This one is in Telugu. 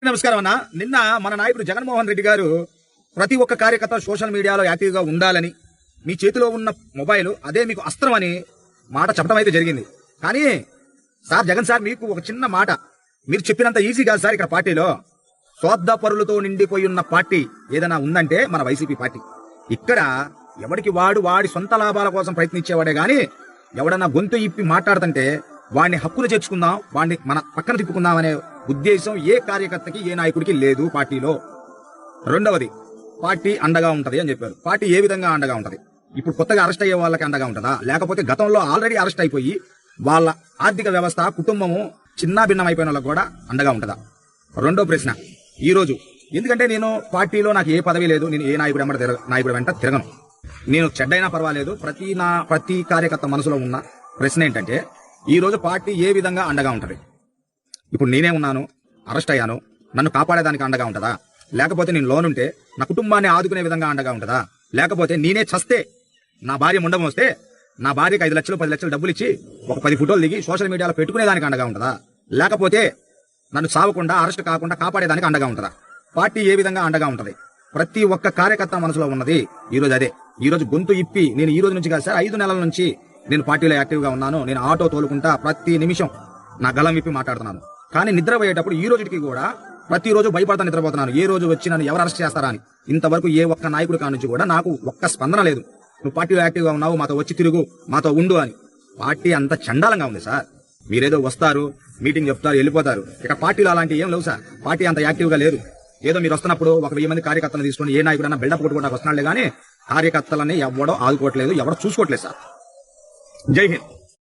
నమస్కారం అన్న. నిన్న మన నాయకుడు జగన్మోహన్ రెడ్డి గారు ప్రతి ఒక్క కార్యకర్త సోషల్ మీడియాలో యాక్టివ్ గా ఉండాలని, మీ చేతిలో ఉన్న మొబైల్ అదే మీకు అస్త్రం అని మాట చెప్పడం అయితే జరిగింది. కానీ సార్ జగన్ సార్, మీకు ఒక చిన్న మాట, మీరు చెప్పినంత ఈజీ కాదు సార్. ఇక్కడ పార్టీలో స్వార్థ పరులతో నిండిపోయి ఉన్న పార్టీ ఏదైనా ఉందంటే మన వైసీపీ పార్టీ. ఇక్కడ ఎవడికి వాడి సొంత లాభాల కోసం ప్రయత్నించేవాడే గాని, ఎవడన్నా గొంతు ఇప్పి మాట్లాడుతుంటే వాడిని హక్కులు చేర్చుకుందాం, వాడిని మన పక్కన తిప్పుకుందాం అనే ఉద్దేశం ఏ కార్యకర్తకి ఏ నాయకుడికి లేదు పార్టీలో. రెండవది, పార్టీ అండగా ఉంటది అని చెప్పారు. పార్టీ ఏ విధంగా అండగా ఉంటది? ఇప్పుడు కొత్తగా అరెస్ట్ అయ్యే వాళ్ళకి అండగా ఉంటదా, లేకపోతే గతంలో ఆల్రెడీ అరెస్ట్ అయిపోయి వాళ్ళ ఆర్థిక వ్యవస్థ కుటుంబము చిన్న భిన్నం అయిపోయిన వాళ్ళకి కూడా అండగా ఉంటదా? రెండో ప్రశ్న, ఈ రోజు ఎందుకంటే నేను పార్టీలో నాకు ఏ పదవి లేదు, నేను ఏ నాయకుడి వెంట తిరగను. నేను చెడ్డైనా పర్వాలేదు. ప్రతి కార్యకర్త మనసులో ఉన్న ప్రశ్న ఏంటంటే, ఈ రోజు పార్టీ ఏ విధంగా అండగా ఉంటది? ఇప్పుడు నేనే ఉన్నాను, అరెస్ట్ అయ్యాను, నన్ను కాపాడేదానికి అండగా ఉంటదా? లేకపోతే నేను లోనుంటే నా కుటుంబాన్ని ఆదుకునే విధంగా అండగా ఉంటదా? లేకపోతే నేనే చస్తే, నా భార్య ముండం వస్తే నా భార్యకి 5 లక్షలు 10 లక్షలు డబ్బులు ఇచ్చి ఒక 10 ఫోటోలు దిగి సోషల్ మీడియాలో పెట్టుకునేదానికి అండగా ఉంటదా? లేకపోతే నన్ను సావకుండా అరెస్ట్ కాకుండా కాపాడేదానికి అండగా ఉంటదా? పార్టీ ఏ విధంగా అండగా ఉంటది? ప్రతి ఒక్క కార్యకర్త మనసులో ఉన్నది ఈ రోజు అదే. ఈ రోజు గొంతు ఇప్పి, నేను ఈ రోజు నుంచి కాదు సార్, 5 నెలల నుంచి నేను పార్టీలో యాక్టివ్ గా ఉన్నాను. నేను ఆటో తోలుకుంటా ప్రతి నిమిషం నా గలం విప్పి మాట్లాడుతున్నాను. కానీ నిద్రపోయేటప్పుడు ఈ రోజుకి కూడా ప్రతిరోజు భయపడతా నిద్రపోతున్నాను. ఏ రోజు వచ్చి నన్ను ఎవరు అరెస్ట్ చేస్తారా అని. ఇంతవరకు ఏ ఒక్క నాయకుడి కానుంచి కూడా నాకు ఒక్క స్పందన లేదు. నువ్వు పార్టీలో యాక్టివ్ గా ఉన్నావు, మాతో వచ్చి తిరుగు, మాతో ఉండు అని. పార్టీ అంత చండాలంగా ఉంది సార్. మీరేదో వస్తారు, మీటింగ్ చెప్తారు, వెళ్ళిపోతారు. ఇక పార్టీలో అలాంటి ఏం లేవు సార్. పార్టీ అంత యాక్టివ్ గా లేదు. ఏదో మీరు వస్తున్నప్పుడు ఒక 1000 మంది కార్యకర్తలను తీసుకుని ఏ నాయకుడన్నా బిల్డప్ కొట్టుకుంటా వస్తున్నాడులే గానీ కార్యకర్తలని ఎవడో ఆదుకోవట్లేదు, ఎవడో చూసుకోవట్లేదు సార్. జై హింద్.